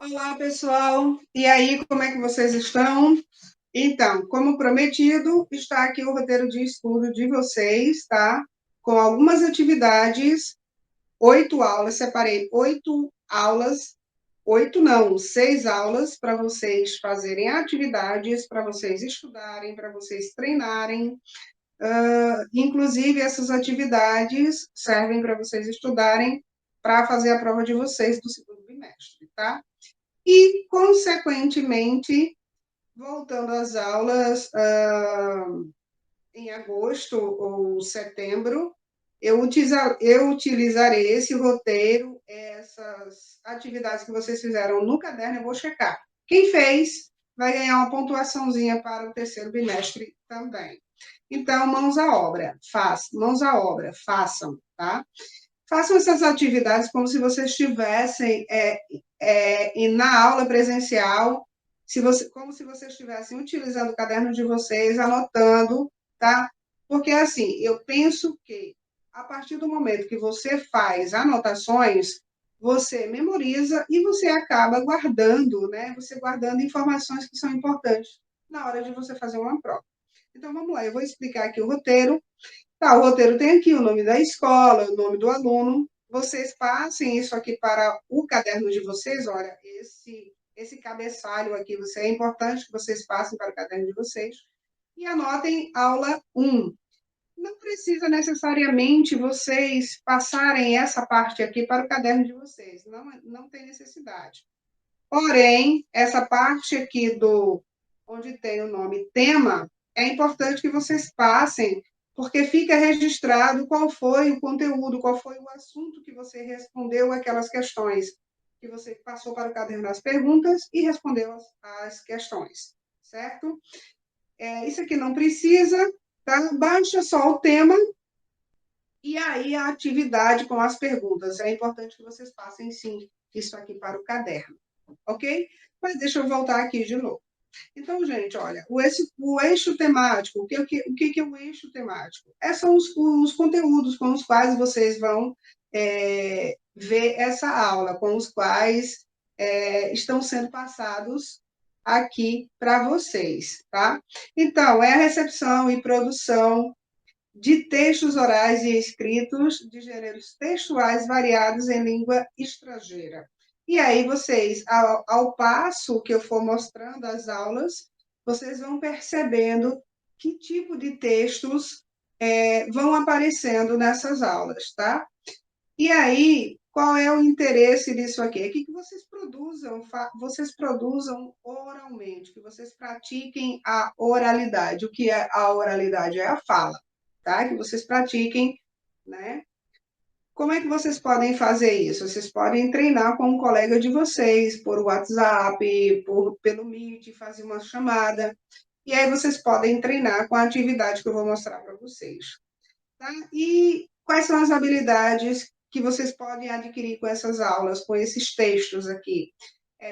Olá, pessoal. E aí, como é que vocês estão? Então, como prometido, está aqui o roteiro de estudo de vocês, tá? Com algumas atividades, 8 aulas, separei 8 aulas, 6 aulas para vocês fazerem atividades, para vocês estudarem, para vocês treinarem. Inclusive, essas atividades servem para vocês estudarem para fazer a prova de vocês do segundo bimestre, tá? E, consequentemente, voltando às aulas em agosto ou setembro, eu utilizarei esse roteiro, essas atividades que vocês fizeram no caderno, eu vou checar. Quem fez vai ganhar uma pontuaçãozinha para o terceiro bimestre também. Então, mãos à obra, façam, tá? Façam essas atividades como se vocês estivessem na aula presencial, como se vocês estivessem utilizando o caderno de vocês, anotando, tá? Porque, assim, eu penso que, a partir do momento que você faz anotações, você memoriza e você acaba guardando, né? Você guardando informações que são importantes na hora de você fazer uma prova. Então, vamos lá, eu vou explicar aqui o roteiro. Tá, o roteiro tem aqui o nome da escola, o nome do aluno. Vocês passem isso aqui para o caderno de vocês. Olha, esse cabeçalho aqui, é importante que vocês passem para o caderno de vocês. E anotem aula 1. Não precisa necessariamente vocês passarem essa parte aqui para o caderno de vocês. Não tem necessidade. Porém, essa parte aqui onde tem o nome tema, é importante que vocês passem, porque fica registrado qual foi o conteúdo, qual foi o assunto que você respondeu aquelas questões, que você passou para o caderno das perguntas e respondeu as questões, certo? Isso aqui não precisa, tá? Baixa só o tema e aí a atividade com as perguntas. É importante que vocês passem, sim, isso aqui para o caderno, ok? Mas deixa eu voltar aqui de novo. Então, gente, olha, o eixo temático, o que é o eixo temático? Esses são os conteúdos com os quais vocês vão ver essa aula, com os quais estão sendo passados aqui para vocês, tá? Então, é a recepção e produção de textos orais e escritos de gêneros textuais variados em língua estrangeira. E aí vocês, ao passo que eu for mostrando as aulas, vocês vão percebendo que tipo de textos vão aparecendo nessas aulas, tá? E aí, qual é o interesse disso aqui? É que vocês produzam oralmente, que vocês pratiquem a oralidade. O que é a oralidade? É a fala, tá? Que vocês pratiquem, né? Como é que vocês podem fazer isso? Vocês podem treinar com um colega de vocês, por WhatsApp, pelo Meet, fazer uma chamada. E aí vocês podem treinar com a atividade que eu vou mostrar para vocês. Tá? E quais são as habilidades que vocês podem adquirir com essas aulas, com esses textos aqui?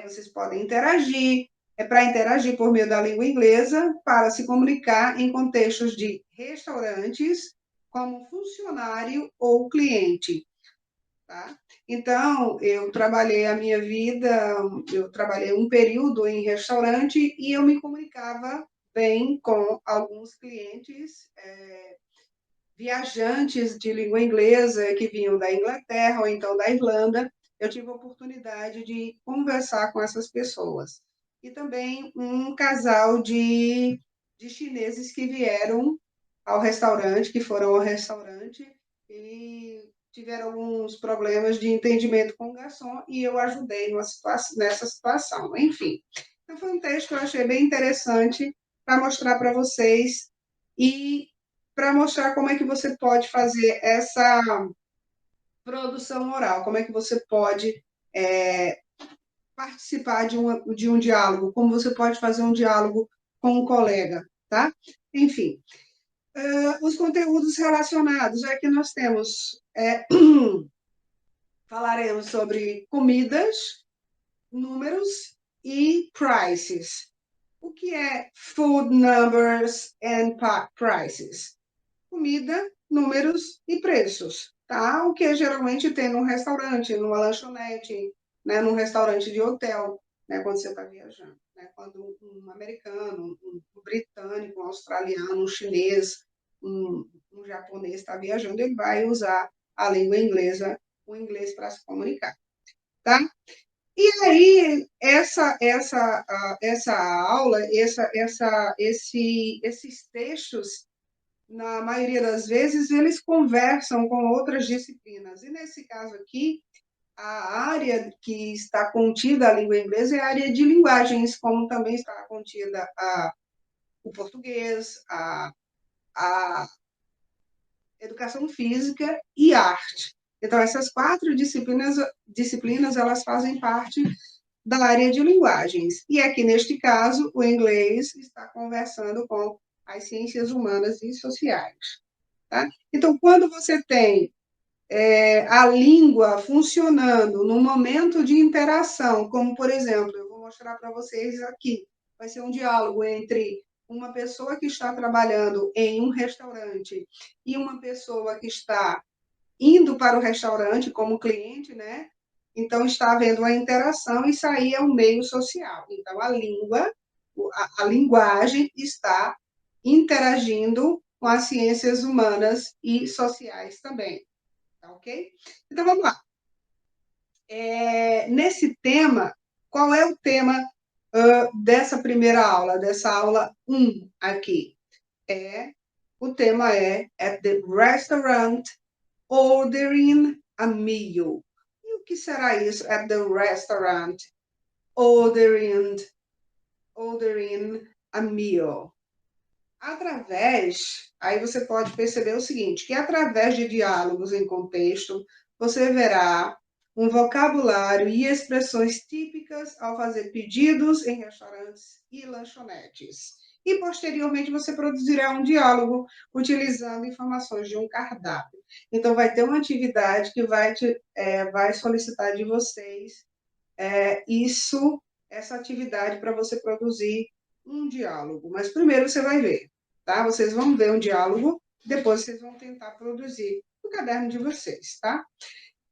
Vocês podem interagir, para interagir por meio da língua inglesa, para se comunicar em contextos de restaurantes, como funcionário ou cliente. Tá? Então, eu trabalhei a minha vida, eu trabalhei um período em restaurante e eu me comunicava bem com alguns clientes, viajantes de língua inglesa que vinham da Inglaterra ou então da Irlanda. Eu tive a oportunidade de conversar com essas pessoas. E também um casal de chineses que vieram ao restaurante, que foram ao restaurante e tiveram alguns problemas de entendimento com o garçom e eu ajudei nessa situação. Enfim, então foi um texto que eu achei bem interessante para mostrar para vocês e para mostrar como é que você pode fazer essa produção oral, como é que você pode participar de um diálogo, como você pode fazer um diálogo com um colega, tá? Enfim, os conteúdos relacionados, aqui nós temos, falaremos sobre comidas, números e prices. O que é food numbers and prices? Comida, números e preços, tá? O que geralmente tem num restaurante, numa lanchonete, né, num restaurante de hotel, né, quando você está viajando. Né? Quando um americano, um britânico, um australiano, um chinês, um japonês está viajando, ele vai usar a língua inglesa, o inglês para se comunicar. Tá? E aí, essa aula, esses textos, na maioria das vezes, eles conversam com outras disciplinas. E nesse caso aqui, a área que está contida a língua inglesa é a área de linguagens, como também está contida o português, a educação física e arte. Então, essas 4 disciplinas elas fazem parte da área de linguagens. E aqui, neste caso, o inglês está conversando com as ciências humanas e sociais. Tá? Então, quando você tem a língua funcionando no momento de interação, como, por exemplo, eu vou mostrar para vocês aqui, vai ser um diálogo entre uma pessoa que está trabalhando em um restaurante e uma pessoa que está indo para o restaurante como cliente, né? Então, está havendo uma interação, e isso aí é um meio social. Então, a língua, a linguagem está interagindo com as ciências humanas e sociais também. Tá ok? Então, vamos lá. Nesse tema, qual é o tema dessa primeira aula, dessa aula 1 aqui? O tema é at the restaurant ordering a meal. E o que será isso? At the restaurant ordering a meal. Aí você pode perceber o seguinte, que através de diálogos em contexto, você verá um vocabulário e expressões típicas ao fazer pedidos em restaurantes e lanchonetes. E, posteriormente, você produzirá um diálogo utilizando informações de um cardápio. Então, vai ter uma atividade que vai solicitar de vocês essa atividade para você produzir um diálogo. Mas primeiro você vai ver, tá? Vocês vão ver um diálogo, depois vocês vão tentar produzir no caderno de vocês, tá?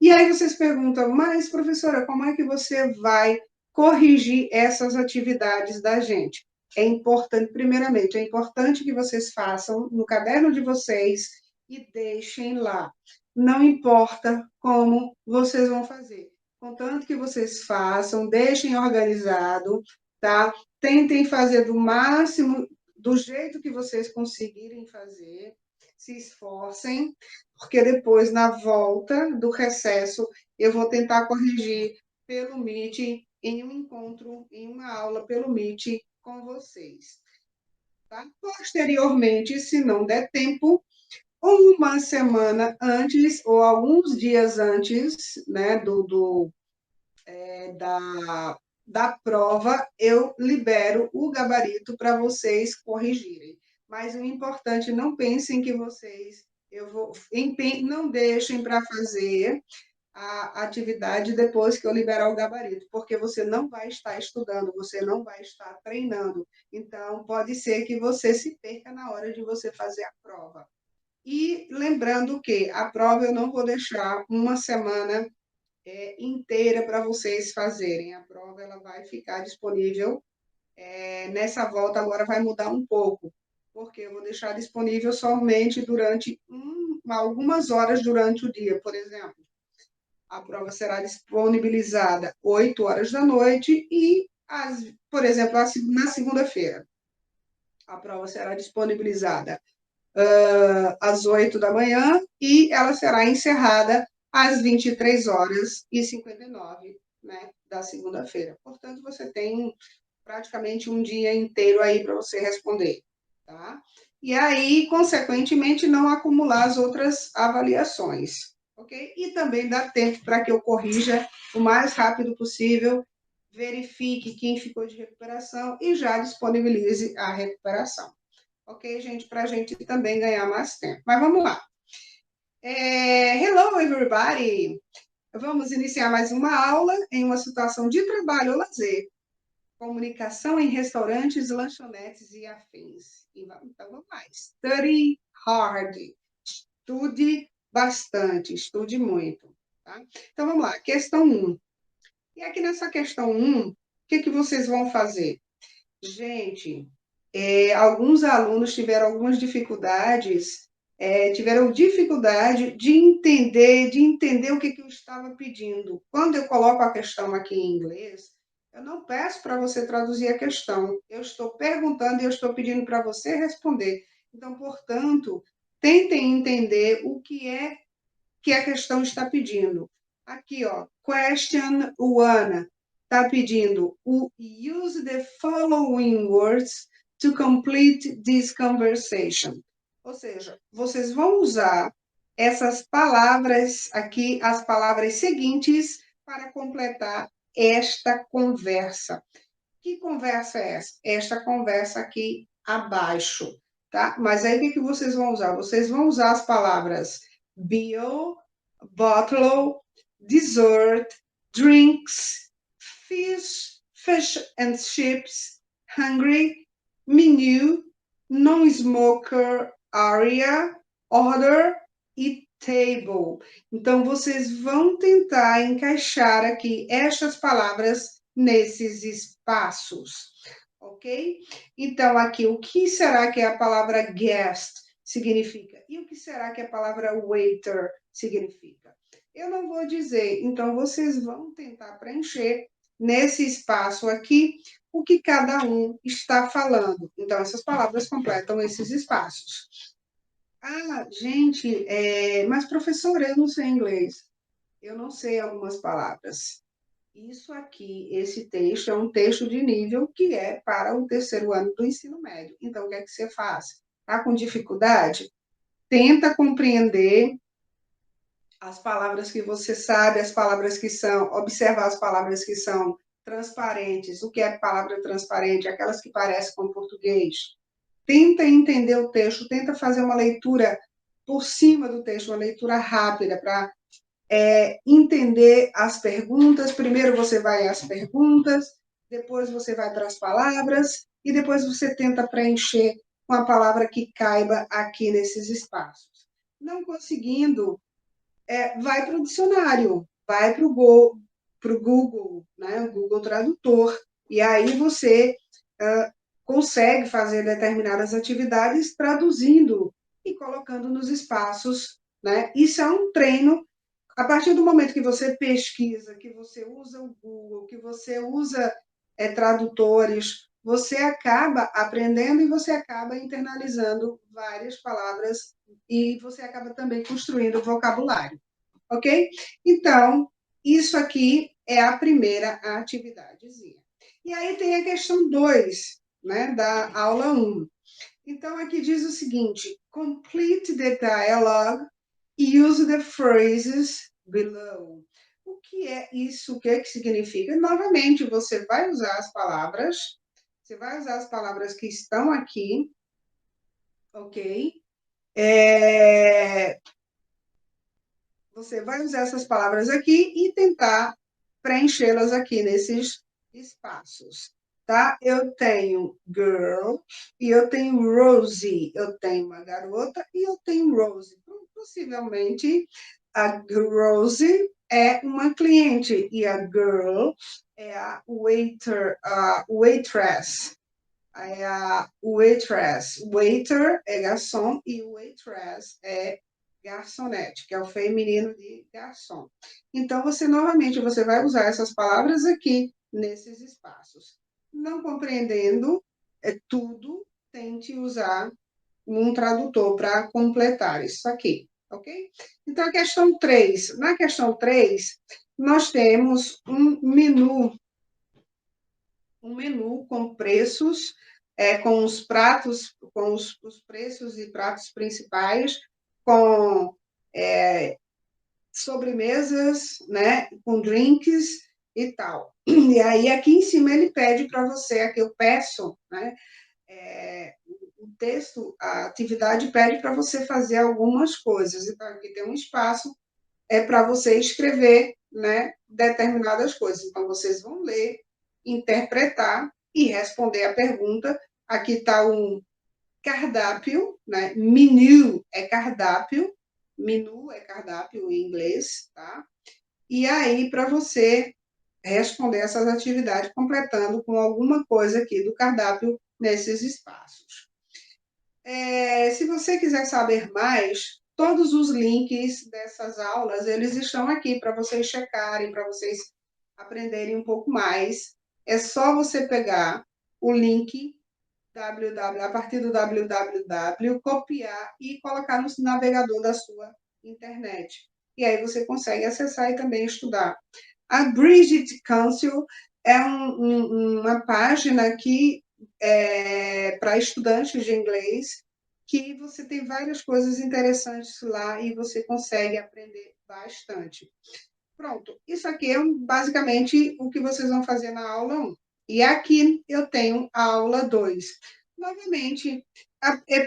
E aí vocês perguntam, mas professora, como é que você vai corrigir essas atividades da gente? É importante, primeiramente, é importante que vocês façam no caderno de vocês e deixem lá. Não importa como vocês vão fazer. Contanto que vocês façam, deixem organizado, tá? Tentem fazer do máximo, do jeito que vocês conseguirem fazer, se esforcem, porque depois, na volta do recesso, eu vou tentar corrigir pelo Meet, em um encontro, em uma aula pelo Meet com vocês. Tá? Posteriormente, se não der tempo, uma semana antes ou alguns dias antes, né, da prova, eu libero o gabarito para vocês corrigirem. Mas o importante, não pensem que vocês, não deixem para fazer a atividade depois que eu liberar o gabarito, porque você não vai estar estudando, você não vai estar treinando. Então, pode ser que você se perca na hora de você fazer a prova. E lembrando que a prova eu não vou deixar uma semana inteira para vocês fazerem. A prova ela vai ficar disponível. Nessa volta agora vai mudar um pouco, porque eu vou deixar disponível somente durante algumas horas durante o dia. Por exemplo, a prova será disponibilizada 8 horas da noite e, por exemplo, na segunda-feira, a prova será disponibilizada às 8 da manhã e ela será encerrada às 23 horas e 59, né, da segunda-feira. Portanto, você tem praticamente um dia inteiro aí para você responder, tá? E aí, consequentemente, não acumular as outras avaliações, ok? E também dá tempo para que eu corrija o mais rápido possível, verifique quem ficou de recuperação e já disponibilize a recuperação. Ok, gente? Para a gente também ganhar mais tempo. Mas vamos lá. Hello, everybody! Vamos iniciar mais uma aula em uma situação de trabalho ou lazer. Comunicação em restaurantes, lanchonetes e afins. Então, vamos lá. Study hard. Estude bastante, estude muito. Tá? Então, vamos lá. Questão 1. E aqui nessa questão 1, o que vocês vão fazer? Gente, alguns alunos tiveram algumas dificuldades, tiveram dificuldade de entender o que eu estava pedindo. Quando eu coloco a questão aqui em inglês, eu não peço para você traduzir a questão, eu estou perguntando e eu estou pedindo para você responder. Então, portanto, tentem entender o que é que a questão está pedindo. Aqui, ó, question 1 está pedindo use the following words to complete this conversation. Ou seja, vocês vão usar essas palavras aqui, as palavras seguintes, para completar esta conversa. Que conversa é essa? Esta conversa aqui abaixo, tá? Mas aí o que vocês vão usar? Vocês vão usar as palavras bill, bottle, dessert, drinks, fish and chips, hungry, menu, non-smoker area, order e table. Então, vocês vão tentar encaixar aqui estas palavras nesses espaços, ok? Então, aqui, o que será que a palavra guest significa? E o que será que a palavra waiter significa? Eu não vou dizer, então vocês vão tentar preencher nesse espaço aqui o que cada um está falando. Então, essas palavras completam esses espaços. Ah, gente, mas professora, eu não sei inglês. Eu não sei algumas palavras. Isso aqui, esse texto é um texto de nível que é para o 3º ano do ensino médio. Então, o que é que você faz? Está com dificuldade? Tenta compreender as palavras que você sabe, as palavras que são, observar as palavras que são transparentes. O que é palavra transparente? Aquelas que parecem com português. Tenta entender o texto, tenta fazer uma leitura por cima do texto, uma leitura rápida para entender as perguntas. Primeiro você vai às perguntas, depois você vai para as palavras e depois você tenta preencher com a palavra que caiba aqui nesses espaços. Não conseguindo, vai para o dicionário, vai para o Google, né, o Google Tradutor, e aí você consegue fazer determinadas atividades traduzindo e colocando nos espaços, né? Isso é um treino. A partir do momento que você pesquisa, que você usa o Google, que você usa tradutores, você acaba aprendendo e você acaba internalizando várias palavras e você acaba também construindo vocabulário, ok? Então, isso aqui é a primeira atividadezinha. E aí tem a questão 2, né, da aula 1. Então, aqui diz o seguinte: complete the dialogue, use the phrases below. O que é isso? O que é que significa? Novamente, você vai usar as palavras, que estão aqui, ok? Você vai usar essas palavras aqui e tentar preenchê-las aqui nesses espaços, tá? Eu tenho girl e eu tenho Rosie. Eu tenho uma garota e eu tenho Rosie. Possivelmente, a Rosie é uma cliente e a girl é a waitress. É a waitress. Waiter é garçom e waitress é garçonete, que é o feminino de garçom. Então, novamente, você vai usar essas palavras aqui nesses espaços. Não compreendendo tudo, tente usar um tradutor para completar isso aqui, ok? Então, a questão 3. Na questão 3, nós temos um menu com preços, com os pratos, com os preços e pratos principais, com sobremesas, né, com drinks e tal. E aí, aqui em cima, ele pede para você, aqui eu peço, né, o texto, a atividade pede para você fazer algumas coisas. Então, aqui tem um espaço para você escrever, né, determinadas coisas. Então, vocês vão ler, interpretar e responder a pergunta. Aqui está um cardápio, né? Menu é cardápio, menu é cardápio em inglês, tá? E aí, para você responder essas atividades, completando com alguma coisa aqui do cardápio nesses espaços. Se você quiser saber mais, todos os links dessas aulas, eles estão aqui para vocês checarem, para vocês aprenderem um pouco mais. É só você pegar o link a partir do www, copiar e colocar no navegador da sua internet. E aí você consegue acessar e também estudar. A Bridget Council é uma página que para estudantes de inglês, que você tem várias coisas interessantes lá e você consegue aprender bastante. Pronto, isso aqui é basicamente o que vocês vão fazer na aula 1. E aqui eu tenho a aula 2. Novamente,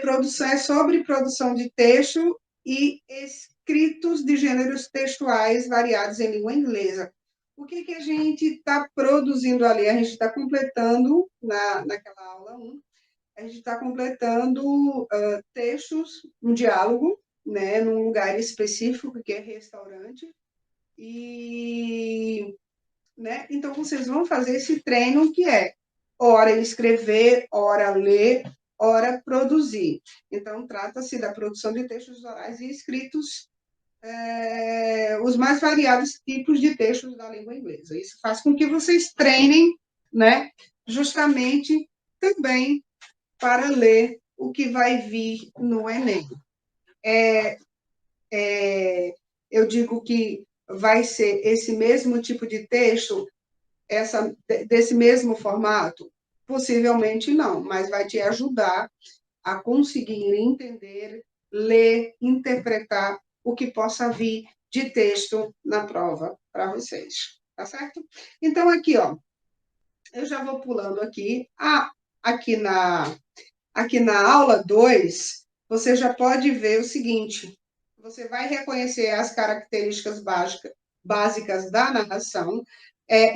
produção é sobre produção de texto e escritos de gêneros textuais variados em língua inglesa. O que a gente está produzindo ali? A gente está completando, naquela aula 1, a gente está completando textos, um diálogo, né, num lugar específico, que é restaurante, né? Então, vocês vão fazer esse treino que é hora escrever, hora ler, hora produzir. Então, trata-se da produção de textos orais e escritos, os mais variados tipos de textos da língua inglesa. Isso faz com que vocês treinem, né? Justamente também para ler o que vai vir no Enem. Eu digo que vai ser esse mesmo tipo de texto, desse mesmo formato? Possivelmente não, mas vai te ajudar a conseguir entender, ler, interpretar o que possa vir de texto na prova para vocês, tá certo? Então, aqui, ó, eu já vou pulando aqui. Aqui na aula 2, você já pode ver o seguinte: você vai reconhecer as características básicas da narração,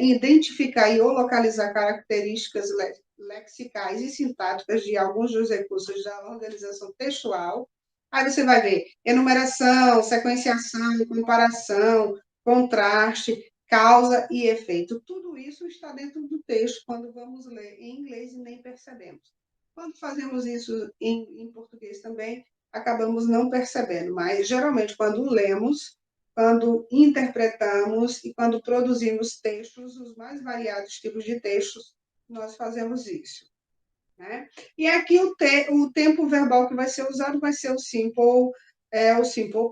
identificar e ou localizar características lexicais e sintáticas de alguns dos recursos da organização textual. Aí você vai ver enumeração, sequenciação, comparação, contraste, causa e efeito. Tudo isso está dentro do texto quando vamos ler em inglês e nem percebemos. Quando fazemos isso em português também, acabamos não percebendo, mas geralmente quando lemos, quando interpretamos e quando produzimos textos, os mais variados tipos de textos, nós fazemos isso. Né? E aqui o tempo verbal que vai ser usado vai ser o simple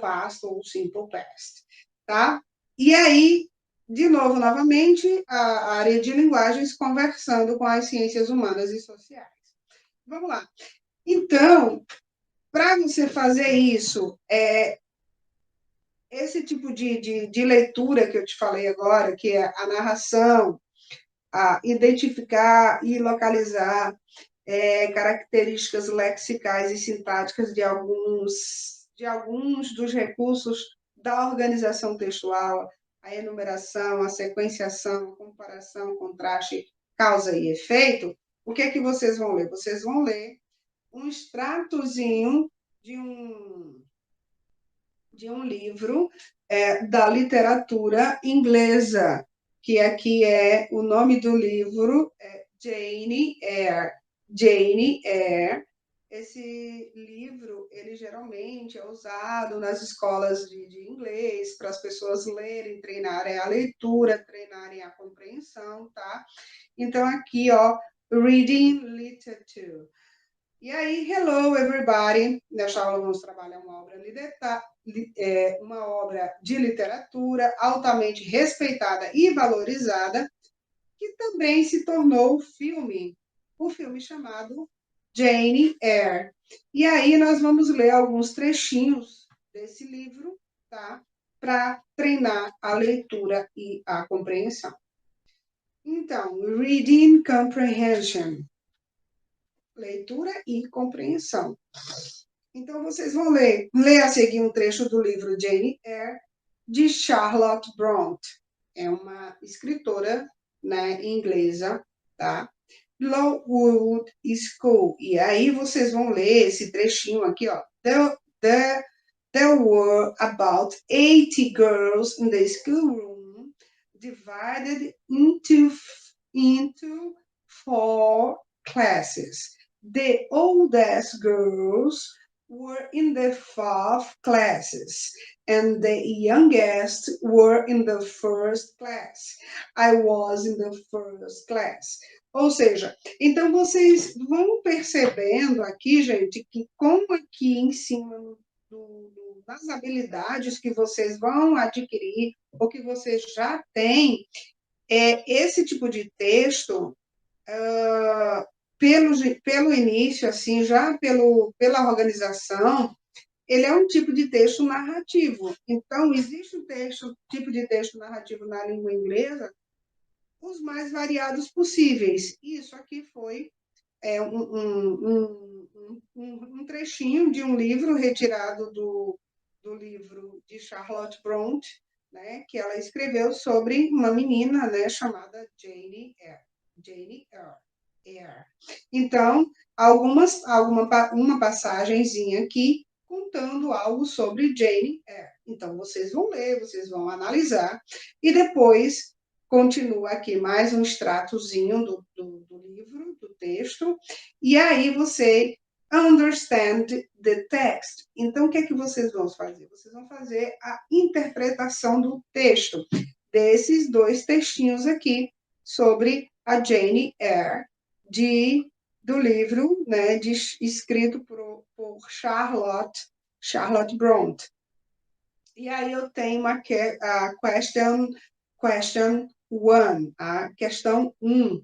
past ou o simple past. Tá? E aí, de novo, novamente, a área de linguagens conversando com as ciências humanas e sociais. Vamos lá. Então, para você fazer isso, esse tipo de leitura que eu te falei agora, que é a narração, a identificar e localizar características lexicais e sintáticas de alguns dos recursos da organização textual, a enumeração, a sequenciação, a comparação, contraste, causa e efeito, o que é que vocês vão ler? Vocês vão ler um extratozinho de um livro da literatura inglesa, que aqui o nome do livro é Jane Eyre. Jane Eyre. Esse livro, ele geralmente é usado nas escolas de inglês, para as pessoas lerem, treinarem a leitura, treinarem a compreensão, tá? Então, aqui, ó, Reading Literature. E aí, hello everybody! Nesta aula vamos trabalhar uma obra de literatura altamente respeitada e valorizada, que também se tornou filme, o filme chamado Jane Eyre. E aí nós vamos ler alguns trechinhos desse livro, tá? Para treinar a leitura e a compreensão. Então, Reading Comprehension. Leitura e compreensão. Então, vocês vão ler a seguir um trecho do livro Jane Eyre, de Charlotte Brontë. É uma escritora, né, inglesa, tá? Lowood School. E aí vocês vão ler esse trechinho aqui, ó. There were about 80 girls in the schoolroom. divided into 4 classes. The oldest girls were in the 4th classes, and the youngest were in the 1st class. I was in the 1st class. Ou seja, então vocês vão percebendo aqui, gente, que como aqui em cima das habilidades que vocês vão adquirir, ou que vocês já têm, esse tipo de texto, pelo início, assim, já pela organização, ele é um tipo de texto narrativo. Então, existe um tipo de texto narrativo na língua inglesa, os mais variados possíveis. Isso aqui foi um trechinho de um livro retirado do livro de Charlotte Brontë, né, que ela escreveu sobre uma menina, né, chamada Jane Eyre. Então, uma passagenzinha aqui contando algo sobre Jane Eyre. Então, vocês vão ler, vocês vão analisar, e depois continua aqui mais um extratozinho do livro, do texto, e aí você understand the text. Então, o que é que vocês vão fazer? Vocês vão fazer a interpretação do texto, desses 2 textinhos aqui, sobre a Jane Eyre, do livro, né, escrito por Charlotte Brontë. E aí eu tenho a question 1, a questão 1.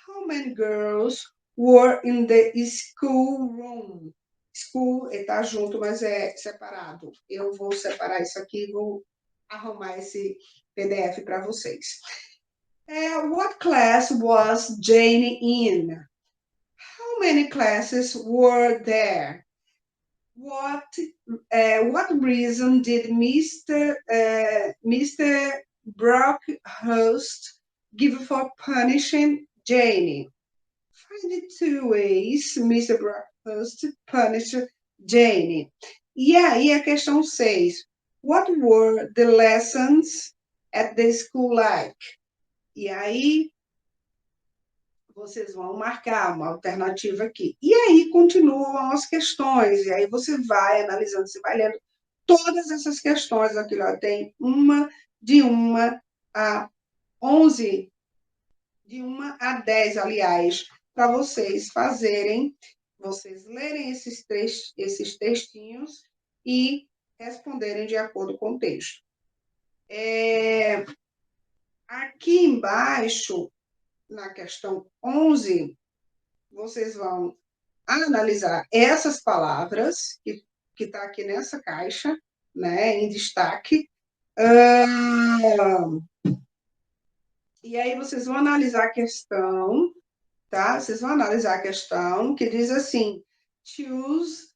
How many girls were in the schoolroom? School está junto, mas é separado. Eu vou separar isso aqui e vou arrumar esse PDF para vocês. What class was Jane in? How many classes were there? What reason did Mr. Brockhurst give for punishing Jane? Find the 2 ways Mr. Brockhurst punished Jane. E aí a questão 6. What were the lessons at the school like? E aí vocês vão marcar uma alternativa aqui. E aí continuam as questões, e aí você vai analisando, você vai lendo todas essas questões. Aqui ó, tem de 1 a 11, de 1 a 10, aliás, para vocês lerem esses textinhos e responderem de acordo com o texto. Aqui embaixo, na questão 11, vocês vão analisar essas palavras que está aqui nessa caixa, né, em destaque. E aí vocês vão analisar a questão, tá? Vocês vão analisar a questão que diz assim: choose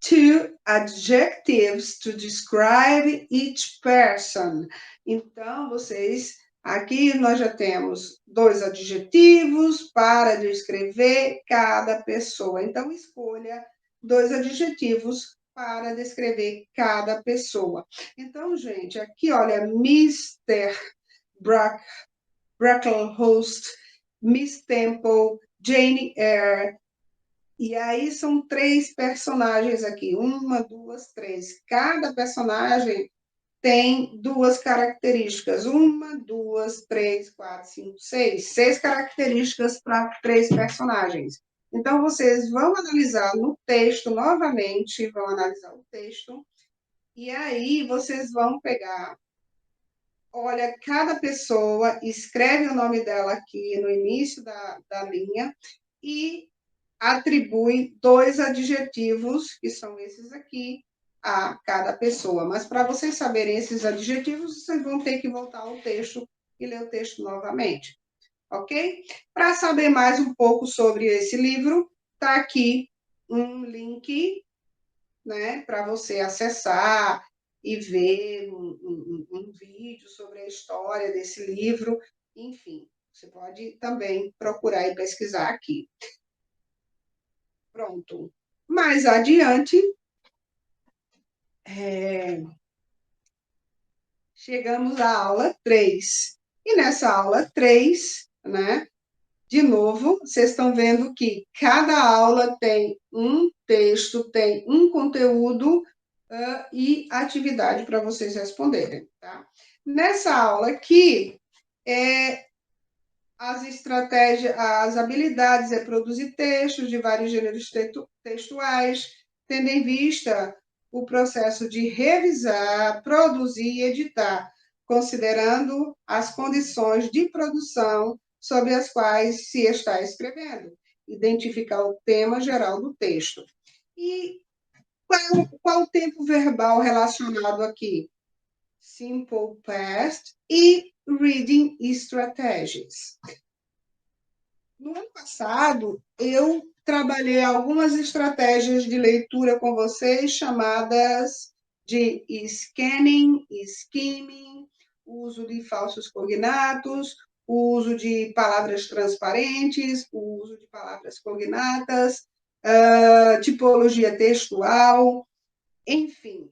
2 adjectives to describe each person. Então, aqui nós já temos 2 adjetivos para descrever cada pessoa. Então, escolha 2 adjetivos para descrever cada pessoa. Então, gente, aqui, olha, Mr. Brocklehurst, Miss Temple, Jane Eyre. E aí são 3 personagens aqui. 1, 2, 3. Cada personagem tem 2 características. 1, 2, 3, 4, 5, 6. 6 características para 3 personagens. Então, vocês vão analisar no texto novamente, vão analisar o texto, e aí vocês vão pegar, olha, cada pessoa, escreve o nome dela aqui no início da linha e atribui 2 adjetivos, que são esses aqui, a cada pessoa. Mas para vocês saberem esses adjetivos, vocês vão ter que voltar ao texto e ler o texto novamente, ok? Para saber mais um pouco sobre esse livro, está aqui um link, né, para você acessar e ver um vídeo sobre a história desse livro. Enfim, você pode também procurar e pesquisar aqui. Pronto. Mais adiante, chegamos à aula 3. E nessa aula 3, né? De novo, vocês estão vendo que cada aula tem um texto, tem um conteúdo e atividade para vocês responderem, tá? Nessa aula aqui, as estratégias, as habilidades é produzir textos de vários gêneros textuais, tendo em vista o processo de revisar, produzir e editar, considerando as condições de produção sobre as quais se está escrevendo, identificar o tema geral do texto. E qual o tempo verbal relacionado aqui? Simple past e reading strategies. No ano passado, eu trabalhei algumas estratégias de leitura com vocês, chamadas de scanning, skimming, uso de falsos cognatos, o uso de palavras transparentes, o uso de palavras cognatas, tipologia textual, enfim.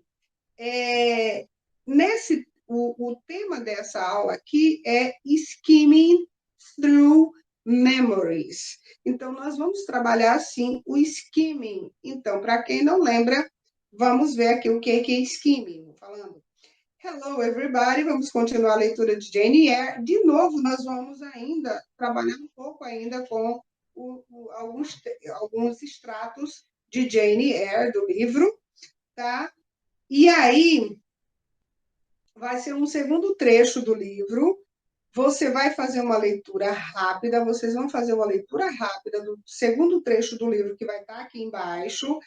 O tema dessa aula aqui é skimming through memories. Então, nós vamos trabalhar, assim, o skimming. Então, para quem não lembra, vamos ver aqui o que é skimming. Falando. Hello, everybody. Vamos continuar a leitura de Jane Eyre. De novo, nós vamos ainda trabalhar um pouco ainda com alguns extratos de Jane Eyre, do livro, tá? E aí, vai ser um segundo trecho do livro. Você vai fazer uma leitura rápida, vocês vão fazer uma leitura rápida do segundo trecho do livro, que vai estar aqui embaixo,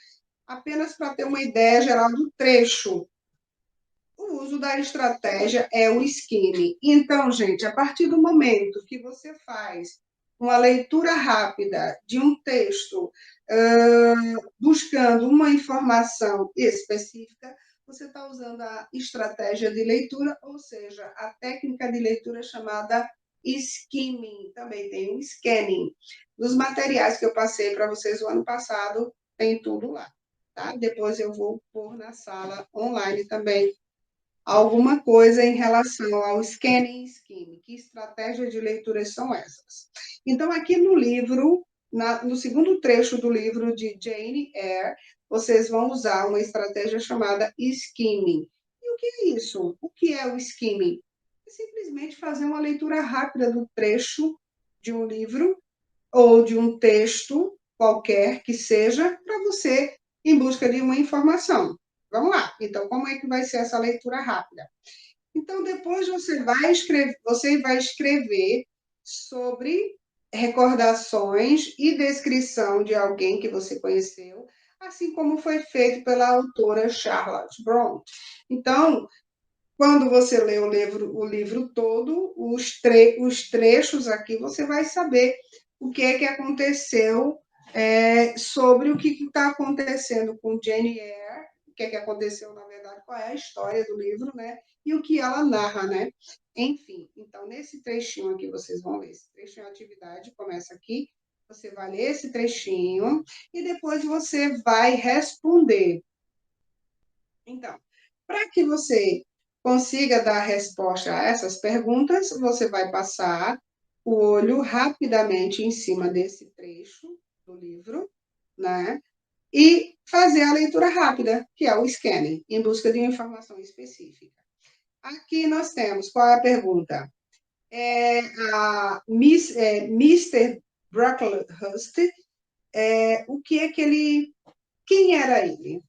apenas para ter uma ideia geral do trecho. O uso da estratégia é o skimming. Então, gente, a partir do momento que você faz uma leitura rápida de um texto, buscando uma informação específica, você está usando a estratégia de leitura, ou seja, a técnica de leitura chamada skimming. Também tem o scanning. Nos materiais que eu passei para vocês o ano passado, tem tudo lá. Tá? Depois eu vou pôr na sala online também alguma coisa em relação ao scanning e skimming. Que estratégias de leitura são essas? Então, aqui no livro, no segundo trecho do livro de Jane Eyre, vocês vão usar uma estratégia chamada skimming. E o que é isso? O que é o skimming? É simplesmente fazer uma leitura rápida do trecho de um livro ou de um texto qualquer que seja, para você em busca de uma informação. Vamos lá. Então, como é que vai ser essa leitura rápida? Então, depois você vai escrever sobre recordações e descrição de alguém que você conheceu, assim como foi feito pela autora Charlotte Brontë. Então, quando você lê o livro todo, os trechos aqui, você vai saber o que é que aconteceu, sobre o que está acontecendo com Jane Eyre, o que é que aconteceu, na verdade, qual é a história do livro, né? E o que ela narra, né? Enfim, então, nesse trechinho aqui, vocês vão ler. Esse trechinho de atividade começa aqui, você vai ler esse trechinho e depois você vai responder. Então, para que você consiga dar resposta a essas perguntas, você vai passar o olho rapidamente em cima desse trecho do livro, né? E fazer a leitura rápida, que é o scanning, em busca de uma informação específica. Aqui nós temos, qual é a pergunta? Mr. Brocklehurst, o que é que ele... Quem era ele?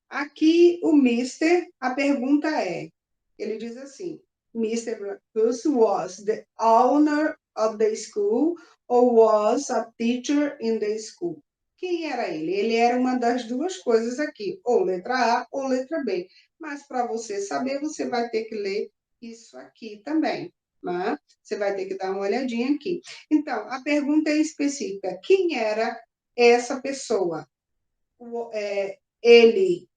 Aqui, o Mister, a pergunta é, ele diz assim, Mr. Brocklehurst was the owner of the school or was a teacher in the school? Quem era ele? Ele era uma das duas coisas aqui, ou letra A ou letra B. Mas para você saber, você vai ter que ler isso aqui também, né? Você vai ter que dar uma olhadinha aqui. Então, a pergunta é específica. Quem era essa pessoa? Ele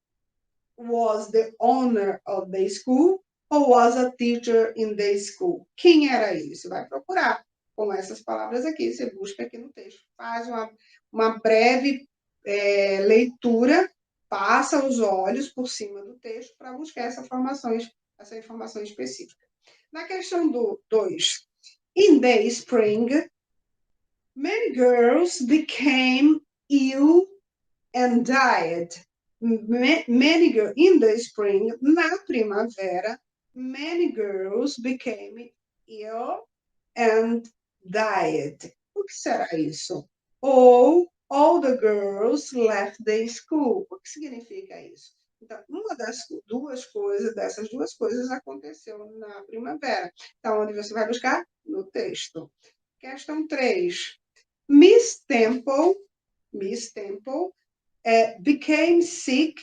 was the owner of the school or was a teacher in the school? Quem era ele? Você vai procurar com essas palavras aqui, você busca aqui no texto. Faz uma breve leitura, passa os olhos por cima do texto para buscar essa informação específica. Na questão do 2, in the spring, many girls became ill and died. Many girls, in the spring, na primavera, many girls became ill and died. O que será isso? Ou all the girls left the school. O que significa isso? Então, uma das duas coisas, dessas duas coisas aconteceu na primavera. Então, onde você vai buscar? No texto. Questão 3. Miss Temple became sick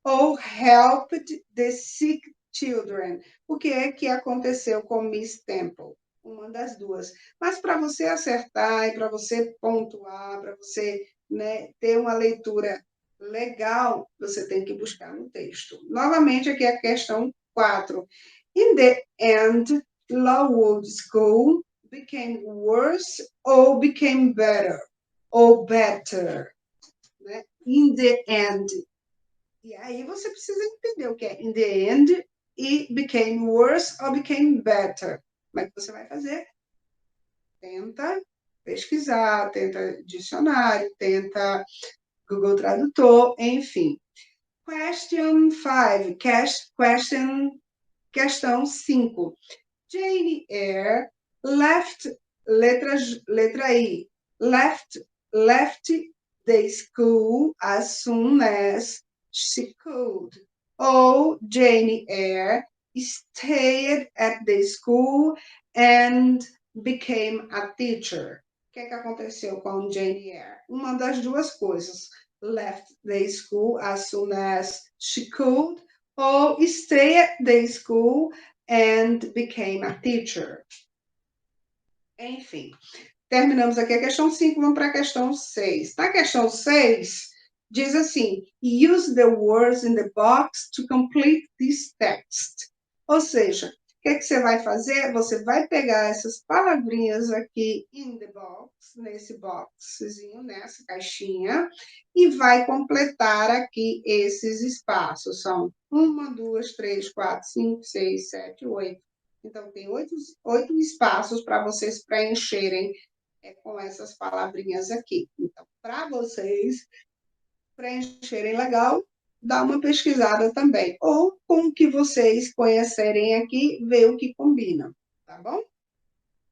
or helped the sick children. O que é que aconteceu com Miss Temple? Uma das duas. Mas para você acertar e para você pontuar, para você, né, ter uma leitura legal, você tem que buscar no texto. Novamente, aqui a questão 4. In the end, Lowood School became worse or became better? Ou better? Né? In the end. E aí você precisa entender o que é in the end e became worse or became better. Como é que você vai fazer? Tenta pesquisar, tenta dicionário, tenta Google Tradutor, enfim. Question 5. Questão 5. Jane Eyre left, letra I, left the school as soon as she could. Ou Jane Eyre stayed at the school and became a teacher. O que é que aconteceu com Jane Eyre? Uma das duas coisas. Left the school as soon as she could, ou stay at the school and became a teacher. Enfim, terminamos aqui a questão 5, vamos para a questão 6. Na questão 6, diz assim, use the words in the box to complete this text. Ou seja, o que é que você vai fazer? Você vai pegar essas palavrinhas aqui in the box, nesse boxzinho, nessa caixinha, e vai completar aqui esses espaços. São 1, 2, 3, 4, 5, 6, 7, 8. Então, tem 8 espaços para vocês preencherem com essas palavrinhas aqui. Então, para vocês preencherem legal, dá uma pesquisada também. Ou com o que vocês conhecerem aqui, ver o que combina, tá bom?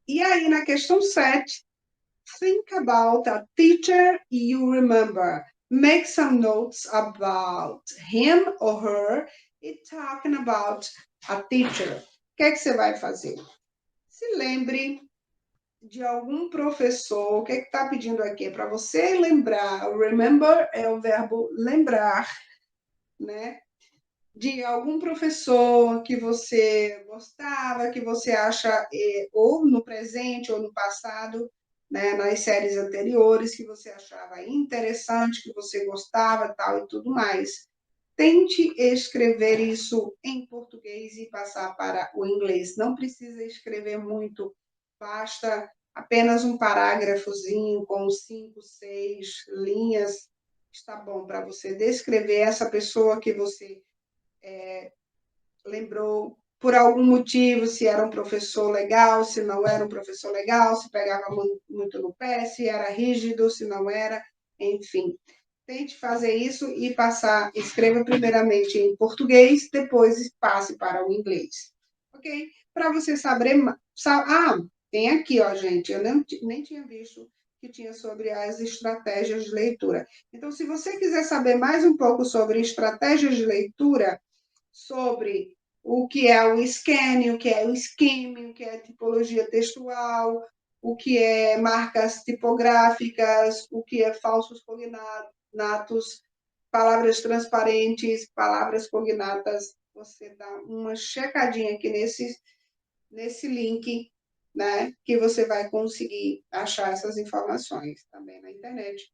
E aí, na questão 7, think about a teacher you remember. Make some notes about him or her e talking about a teacher. O que é que você vai fazer? Se lembre de algum professor, o que está pedindo aqui? É para você lembrar, remember é o verbo lembrar, né? De algum professor que você gostava, que você acha, ou no presente ou no passado, né, nas séries anteriores, que você achava interessante, que você gostava, tal e tudo mais. Tente escrever isso em português e passar para o inglês. Não precisa escrever muito, basta apenas um parágrafozinho com 5, 6 linhas. Está bom para você descrever essa pessoa que você lembrou por algum motivo, se era um professor legal, se não era um professor legal, se pegava muito no pé, se era rígido, se não era, enfim. Tente fazer isso e passar, escreva primeiramente em português, depois passe para o inglês, ok? Para você saber, tem aqui, ó, gente, eu nem tinha visto que tinha sobre as estratégias de leitura. Então, se você quiser saber mais um pouco sobre estratégias de leitura, sobre o que é o scanning, o que é o skimming, o que é tipologia textual, o que é marcas tipográficas, o que é falsos cognatos, palavras transparentes, palavras cognatas. Você dá uma checadinha aqui nesse link, né, que você vai conseguir achar essas informações também na internet.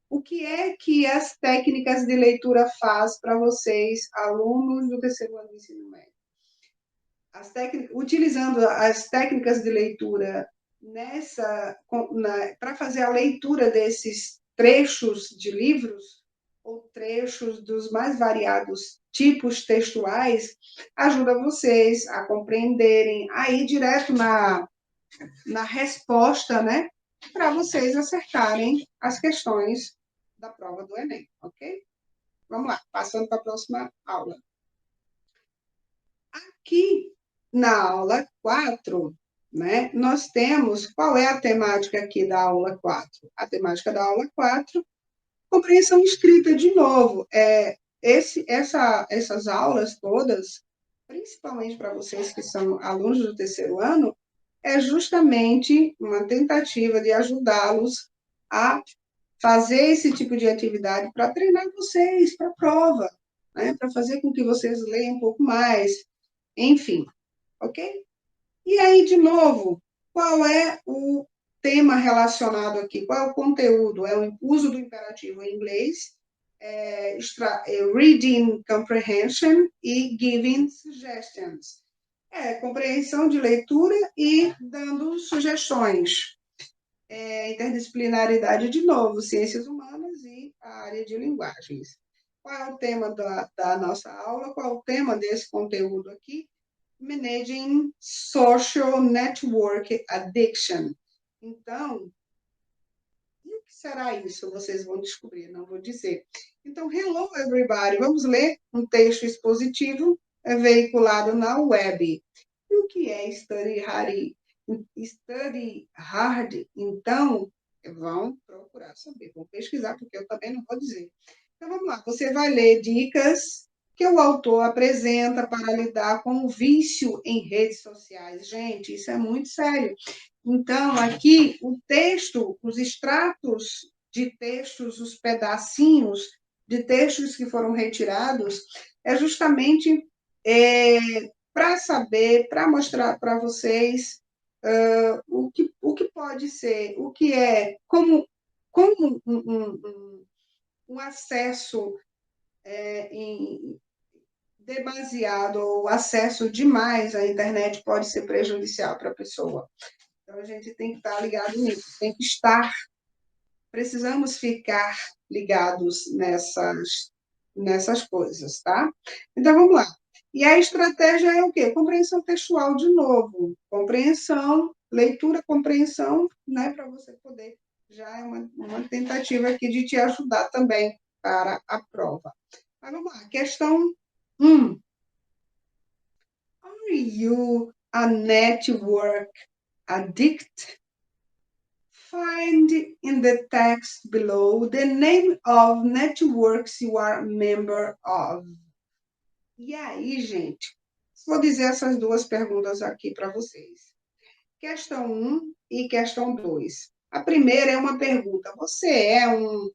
O que é que as técnicas de leitura faz para vocês, alunos do terceiro ano do ensino médio? Utilizando as técnicas de leitura para fazer a leitura desses trechos de livros, ou trechos dos mais variados tipos textuais, ajuda vocês a compreenderem, a ir direto na resposta, né? Para vocês acertarem as questões da prova do Enem, ok? Vamos lá, passando para a próxima aula. Aqui na aula 4, né, nós temos, qual é a temática aqui da aula 4? A temática da aula 4, compreensão escrita de novo. Essas aulas todas, principalmente para vocês que são alunos do terceiro ano, é justamente uma tentativa de ajudá-los a fazer esse tipo de atividade para treinar vocês para a prova, né? Para fazer com que vocês leiam um pouco mais, enfim, ok? E aí, de novo, qual é o tema relacionado aqui? Qual é o conteúdo? É o uso do imperativo em inglês, reading comprehension e giving suggestions. Compreensão de leitura e dando sugestões. Interdisciplinaridade, de novo, ciências humanas e a área de linguagens. Qual é o tema da nossa aula? Qual é o tema desse conteúdo aqui? Managing Social Network Addiction. Então, e o que será isso? Vocês vão descobrir, não vou dizer. Então, hello everybody, vamos ler um texto expositivo veiculado na web. E o que é study hard? Study hard, então, vão procurar saber, vão pesquisar, porque eu também não vou dizer. Então, vamos lá, você vai ler dicas que o autor apresenta para lidar com o vício em redes sociais. Gente, isso é muito sério. Então, aqui, o texto, os extratos de textos, os pedacinhos de textos que foram retirados, é justamente para saber, para mostrar para vocês o que pode ser, o que é, como um acesso demasiado ou acesso demais à internet pode ser prejudicial para a pessoa. Então, a gente tem que estar ligado nisso, tem que estar, precisamos ficar ligados nessas coisas, tá? Então, vamos lá. E a estratégia é o quê? Compreensão textual de novo. Compreensão, leitura, compreensão, né? Para você poder, já é uma tentativa aqui de te ajudar também para a prova. Mas vamos lá, questão 1. Are you a network addict? Find in the text below the name of networks you are a member of. E aí, gente, vou dizer essas duas perguntas aqui para vocês. Questão 1 e questão 2. A primeira é uma pergunta. Você é um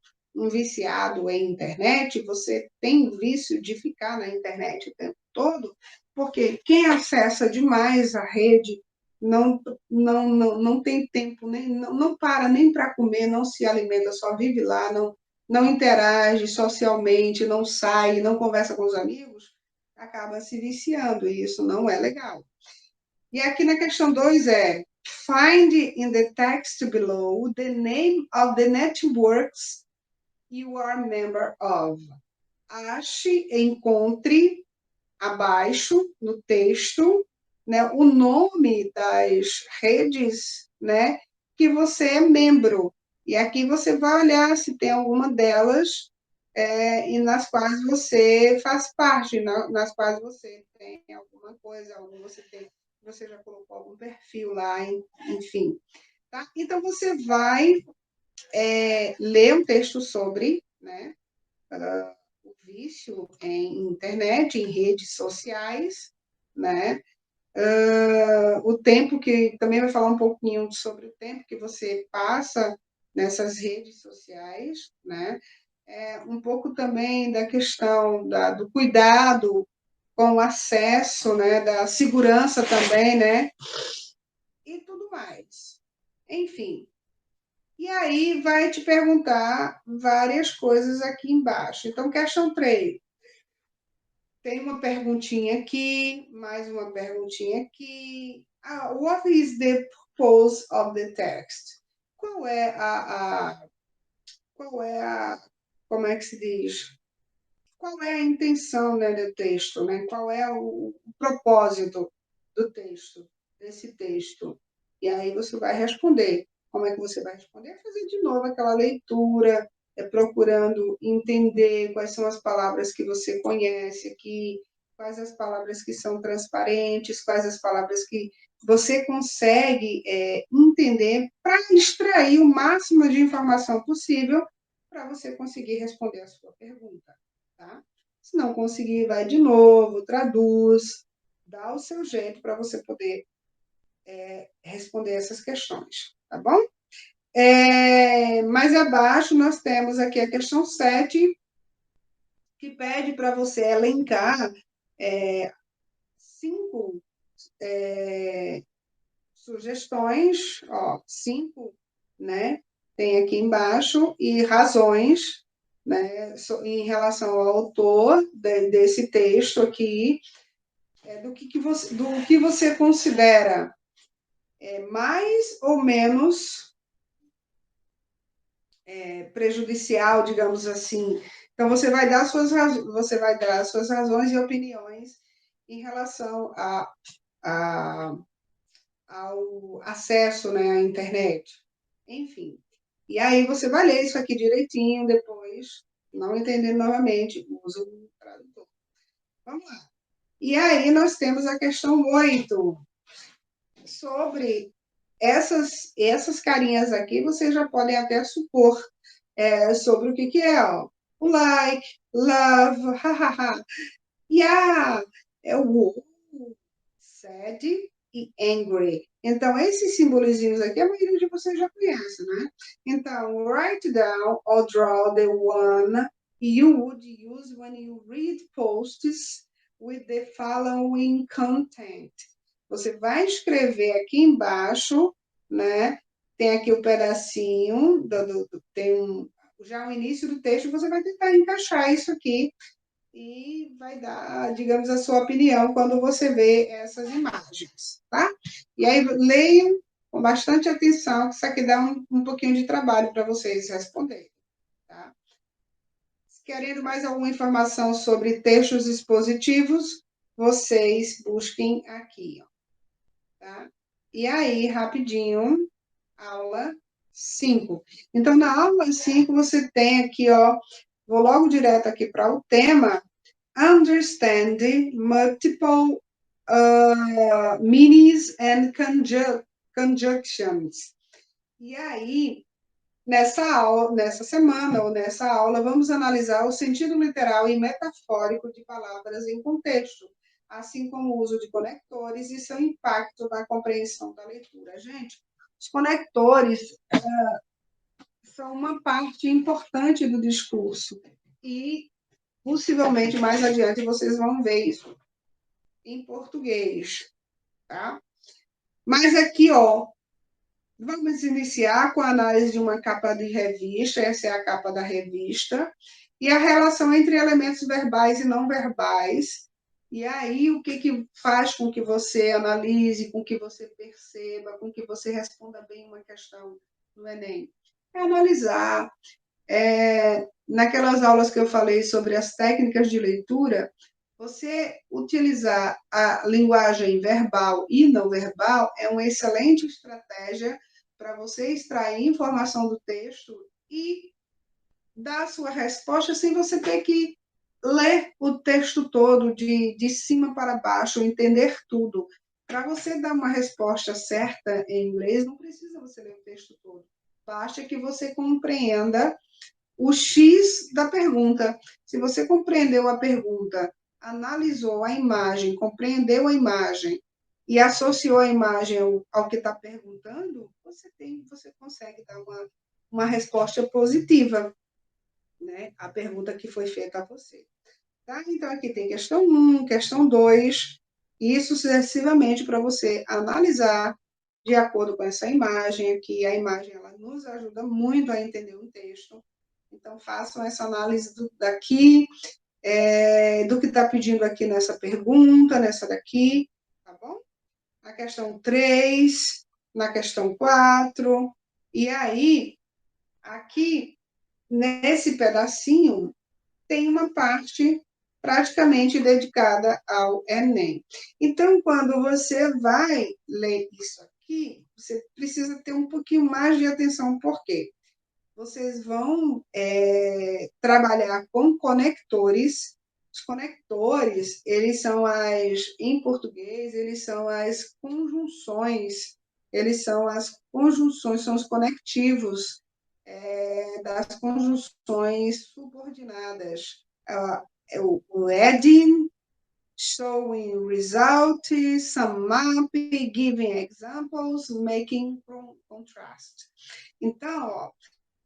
viciado em internet? Você tem vício de ficar na internet o tempo todo? Porque quem acessa demais a rede não tem tempo, não para nem para comer, não se alimenta, só vive lá, não interage socialmente, não sai, não conversa com os amigos, acaba se viciando, e isso não é legal. E aqui na questão 2 find in the text below the name of the networks you are a member of. Ache, encontre abaixo no texto, né, o nome das redes, né, que você é membro. E aqui você vai olhar se tem alguma delas e nas quais você faz parte, nas quais você tem alguma coisa, você já colocou algum perfil lá, enfim. Tá? Então, você vai ler um texto sobre, né, o vício em internet, em redes sociais, né? O tempo que também vai falar um pouquinho sobre o tempo que você passa nessas redes sociais, né? Um pouco também da questão do cuidado com o acesso, né? Da segurança também, né? E tudo mais. Enfim. E aí vai te perguntar várias coisas aqui embaixo. Então, questão 3. Tem uma perguntinha aqui, mais uma perguntinha aqui. What is the purpose of the text? Qual é a como é que se diz? Qual é a intenção, né, do texto, né? Qual é o propósito do texto, desse texto? E aí você vai responder. Como é que você vai responder? Fazer de novo aquela leitura, procurando entender quais são as palavras que você conhece aqui, quais as palavras que são transparentes, quais as palavras que você consegue entender para extrair o máximo de informação possível para você conseguir responder a sua pergunta. Tá? Se não conseguir, vai de novo, traduz, dá o seu jeito para você poder responder essas questões, tá bom? Mais abaixo, nós temos aqui a questão 7, que pede para você elencar 5 sugestões, ó, 5, né? Tem aqui embaixo, e razões, né, em relação ao autor desse texto aqui, do que você considera mais ou menos prejudicial, digamos assim. Então, você vai dar suas razões e opiniões em relação ao acesso, né, à internet. Enfim. E aí você vai ler isso aqui direitinho depois, não entendendo novamente, usa o tradutor. Vamos lá. E aí nós temos a questão 8, sobre essas carinhas aqui, vocês já podem até supor sobre o que é, ó. O like, love, hahaha. Yeah, é o sad e angry. Então, esses simbolozinhos aqui, a maioria de vocês já conhece, né? Então, write down or draw the one you would use when you read posts with the following content. Você vai escrever aqui embaixo, né? Tem aqui o pedacinho, já o início do texto, você vai tentar encaixar isso aqui e vai dar, digamos, a sua opinião quando você vê essas imagens, tá? E aí leiam com bastante atenção, que isso aqui dá um pouquinho de trabalho para vocês responderem, tá? Querendo mais alguma informação sobre textos expositivos, vocês busquem aqui, ó, tá? E aí, rapidinho, aula 5. Então, na aula 5, você tem aqui, ó, vou logo direto aqui para o tema, understand multiple meanings and conjunctions. E aí, nessa semana ou nessa aula, vamos analisar o sentido literal e metafórico de palavras em contexto, assim como o uso de conectores e seu impacto na compreensão da leitura. Gente, os conectores são uma parte importante do discurso e possivelmente mais adiante vocês vão ver isso em português, tá? Mas aqui, ó, vamos iniciar com a análise de uma capa de revista, essa é a capa da revista, e a relação entre elementos verbais e não verbais. E aí, o que faz com que você analise, com que você perceba, com que você responda bem uma questão do Enem? É analisar. Naquelas aulas que eu falei sobre as técnicas de leitura, você utilizar a linguagem verbal e não verbal é uma excelente estratégia para você extrair informação do texto e dar a sua resposta sem você ter que ler o texto todo de cima para baixo, entender tudo. Para você dar uma resposta certa em inglês, não precisa você ler o texto todo. Basta que você compreenda o X da pergunta. Se você compreendeu a pergunta, analisou a imagem, compreendeu a imagem e associou a imagem ao que está perguntando, você consegue dar uma resposta positiva, né? A pergunta que foi feita a você. Tá? Então, aqui tem questão 1, questão 2, e sucessivamente para você analisar de acordo com essa imagem aqui. A imagem ela nos ajuda muito a entender um texto. Então, façam essa análise daqui, do que está pedindo aqui nessa pergunta, nessa daqui, tá bom? Na questão 3, na questão 4, e aí, aqui nesse pedacinho, tem uma parte praticamente dedicada ao Enem. Então, quando você vai ler isso aqui, você precisa ter um pouquinho mais de atenção, por quê? Vocês vão trabalhar com conectores. Os conectores, eles são em português, eles são as conjunções, são os conectivos das conjunções subordinadas. O adding, showing results, sum up, giving examples, making contrast. Então, ó,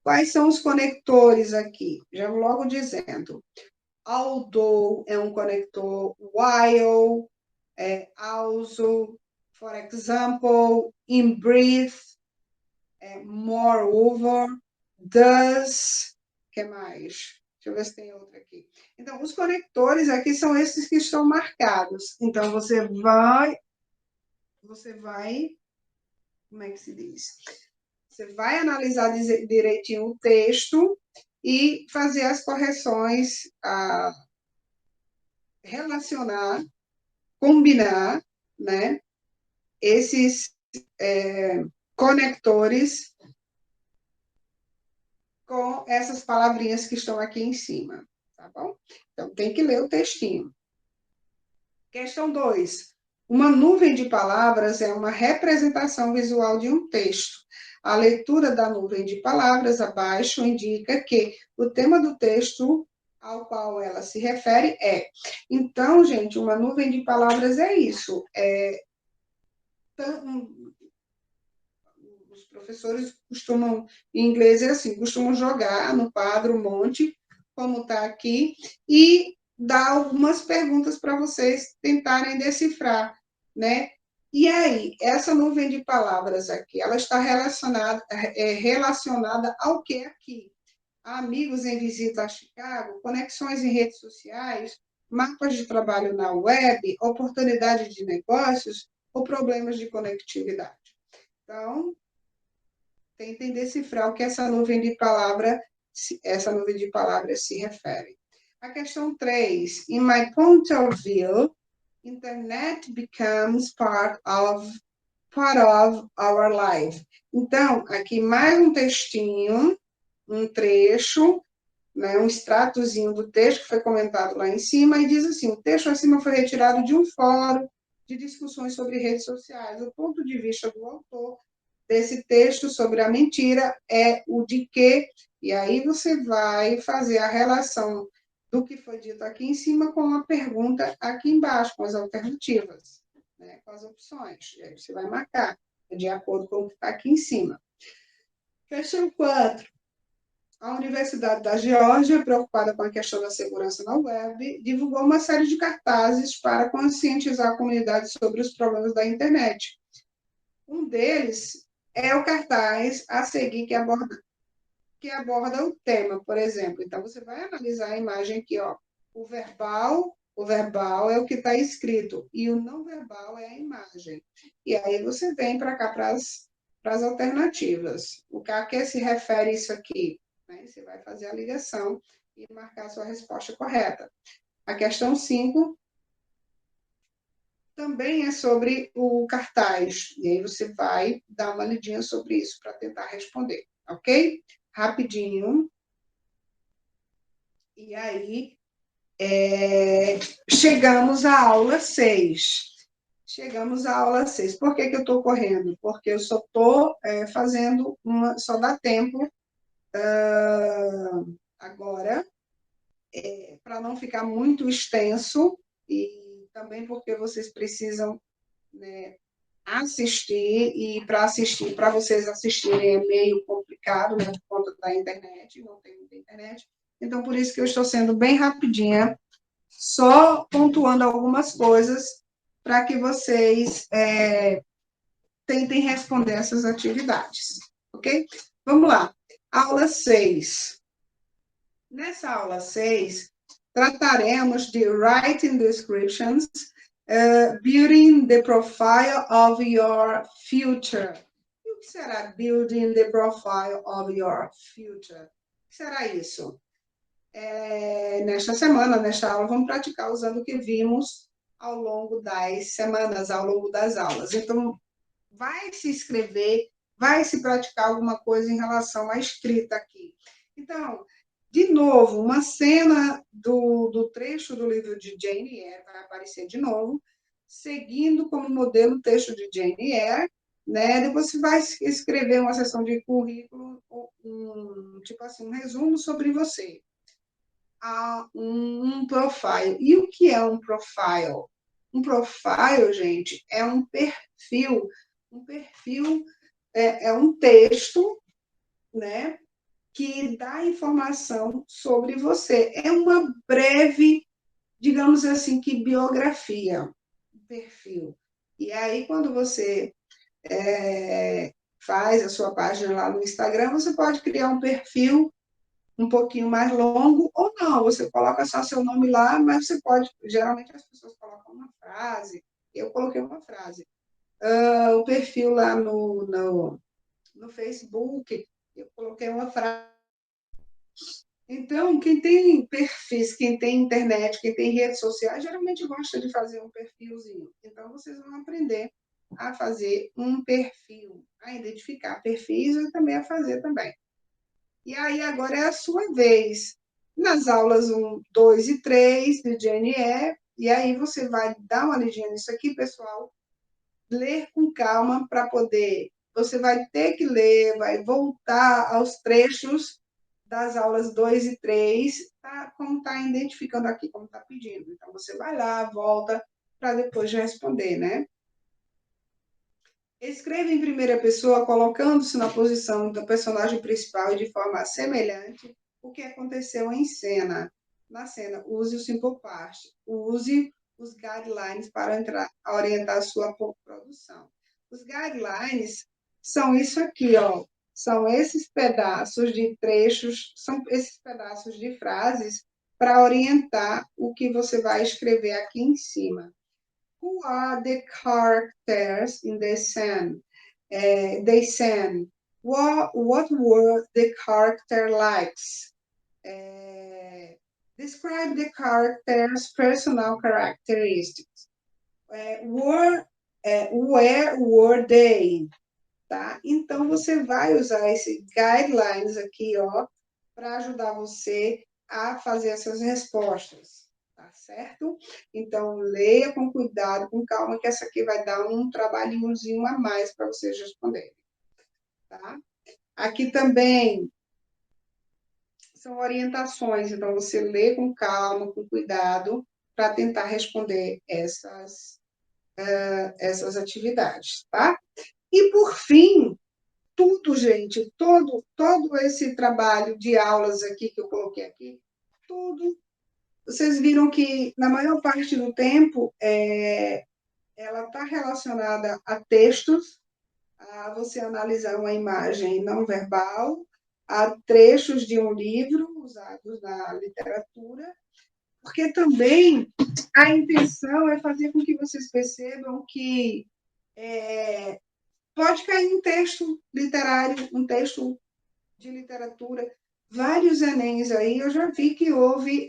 quais são os conectores aqui? Já vou logo dizendo. Although é um conector, while, also, for example, in brief, moreover, thus, o que mais? Deixa eu ver se tem outro aqui. Então, os conectores aqui são esses que estão marcados. Então, você vai, como é que se diz? Você vai analisar direitinho o texto e fazer as correções, relacionar, combinar, né, esses conectores com essas palavrinhas que estão aqui em cima, tá bom? Então, tem que ler o textinho. Questão 2. Uma nuvem de palavras é uma representação visual de um texto. A leitura da nuvem de palavras abaixo indica que o tema do texto ao qual ela se refere é. Então, gente, uma nuvem de palavras é isso. Os professores costumam, em inglês é assim, costumam jogar no quadro um monte, como está aqui, e dar algumas perguntas para vocês tentarem decifrar, né? E aí, essa nuvem de palavras aqui, ela está relacionada ao que aqui? Amigos em visita a Chicago, conexões em redes sociais, mapas de trabalho na web, oportunidade de negócios ou problemas de conectividade. Então, tentem decifrar o que essa nuvem de palavras se refere. A questão 3. In my point of view, internet becomes part of our life. Então, aqui mais um textinho, um trecho, né, um extratozinho do texto que foi comentado lá em cima, e diz assim, o texto acima foi retirado de um fórum de discussões sobre redes sociais. O ponto de vista do autor desse texto sobre a mentira é o de que, e aí você vai fazer a relação do que foi dito aqui em cima com a pergunta aqui embaixo, com as alternativas, né, com as opções. E aí você vai marcar de acordo com o que está aqui em cima. Questão 4. A Universidade da Geórgia, preocupada com a questão da segurança na web, divulgou uma série de cartazes para conscientizar a comunidade sobre os problemas da internet. Um deles é o cartaz a seguir que aborda o tema, por exemplo. Então, você vai analisar a imagem aqui, ó. O verbal é o que está escrito, e o não verbal é a imagem. E aí você vem para cá, para as alternativas. O que a que se refere isso aqui? Né? Você vai fazer a ligação e marcar a sua resposta correta. A questão 5 também é sobre o cartaz. E aí você vai dar uma lidinha sobre isso para tentar responder, ok? Rapidinho. E aí, chegamos à aula 6. Chegamos à aula 6. Por que eu estou correndo? Porque eu só estou fazendo uma... Só dá tempo agora, para não ficar muito extenso, e também porque vocês precisam, né, assistir, e para vocês assistirem é meio complicado, né, por conta da internet, não tem muita internet. Então, por isso que eu estou sendo bem rapidinha, só pontuando algumas coisas para que vocês tentem responder essas atividades, ok? Vamos lá. Aula 6. Nessa aula 6, trataremos de writing descriptions, building the profile of your future. E o que será building the profile of your future? que será isso? Nesta semana, nesta aula, vamos praticar usando o que vimos ao longo das semanas, ao longo das aulas. Então, vai se escrever, vai se praticar alguma coisa em relação à escrita aqui. Então, de novo, uma cena do trecho do livro de Jane Eyre vai aparecer de novo, seguindo como modelo o texto de Jane Eyre, né? Depois você vai escrever uma sessão de currículo, tipo assim, um resumo sobre você. Um profile. E o que é um profile? Um profile, gente, é um perfil. Um perfil é um texto, né, que dá informação sobre você. É uma breve, digamos assim, que biografia, perfil. E aí, quando você faz a sua página lá no Instagram, você pode criar um perfil um pouquinho mais longo, ou não, você coloca só seu nome lá, mas você pode, geralmente as pessoas colocam uma frase, eu coloquei uma frase. O perfil lá no Facebook, eu coloquei uma frase. Então, quem tem perfis, quem tem internet, quem tem redes sociais, geralmente gosta de fazer um perfilzinho. Então, vocês vão aprender a fazer um perfil, a identificar perfis e também a fazer também. E aí, agora é a sua vez. Nas aulas 1, 2 e 3 de GNE, e aí você vai dar uma lidinha nisso aqui, pessoal, ler com calma para poder. Você vai ter que ler, vai voltar aos trechos das aulas 2 e 3, tá? Como está identificando aqui, como está pedindo. Então, você vai lá, volta, para depois responder, né? Escreva em primeira pessoa, colocando-se na posição do personagem principal e de forma semelhante o que aconteceu em cena. Na cena, use o simple past, use os guidelines para orientar a sua produção. Os guidelines são isso aqui, ó. São esses pedaços de trechos, são esses pedaços de frases para orientar o que você vai escrever aqui em cima. Who are the characters in the scene? They sang. What were the character likes? Describe the character's personal characteristics. Where were they? Tá? Então, você vai usar esses guidelines aqui, ó, para ajudar você a fazer essas respostas, tá certo? Então, leia com cuidado, com calma, que essa aqui vai dar um trabalhinhozinho a mais para vocês responderem, tá? Aqui também são orientações, então você lê com calma, com cuidado, para tentar responder essas atividades, tá? E, por fim, tudo, gente, todo esse trabalho de aulas aqui que eu coloquei aqui, tudo, vocês viram que, na maior parte do tempo, ela está relacionada a textos, a você analisar uma imagem não verbal, a trechos de um livro usados na literatura, porque também a intenção é fazer com que vocês percebam que pode cair um texto literário, um texto de literatura, vários Enems aí, eu já vi que houve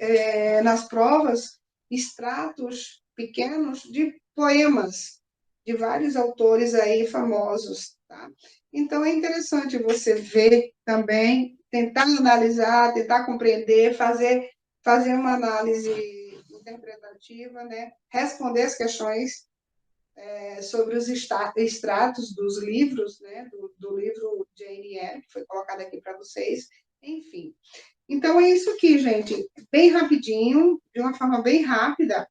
nas provas extratos pequenos de poemas de vários autores aí famosos, tá? Então é interessante você ver também, tentar analisar, tentar compreender, fazer uma análise interpretativa, né? Responder as questões sobre os extratos dos livros, né, do livro Jane Eyre, que foi colocado aqui para vocês, enfim. Então, é isso aqui, gente, bem rapidinho, de uma forma bem rápida.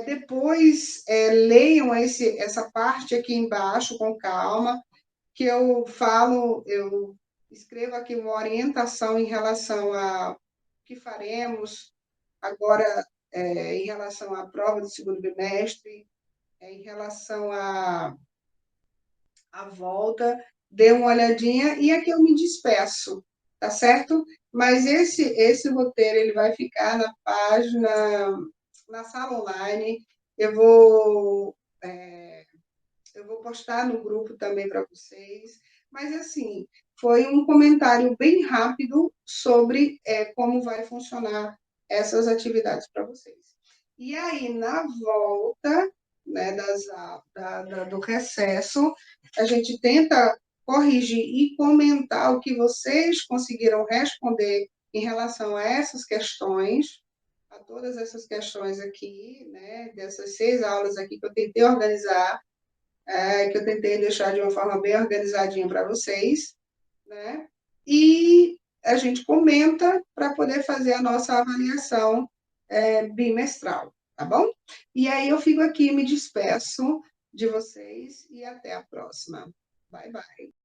Depois, leiam essa parte aqui embaixo com calma, que eu escrevo aqui uma orientação em relação a que faremos agora em relação à prova do segundo bimestre, em relação à volta, dê uma olhadinha e aqui eu me despeço, tá certo? Mas esse roteiro ele vai ficar na página, na sala online. Eu vou postar no grupo também para vocês. Mas, assim, foi um comentário bem rápido sobre como vai funcionar essas atividades para vocês. E aí, na volta, né, do recesso, a gente tenta corrigir e comentar o que vocês conseguiram responder em relação a essas questões, a todas essas questões aqui, né, dessas 6 aulas aqui que eu tentei organizar, que eu tentei deixar de uma forma bem organizadinha para vocês, né? E a gente comenta para poder fazer a nossa avaliação bimestral, tá bom? E aí eu fico aqui, me despeço de vocês e até a próxima. Bye, bye.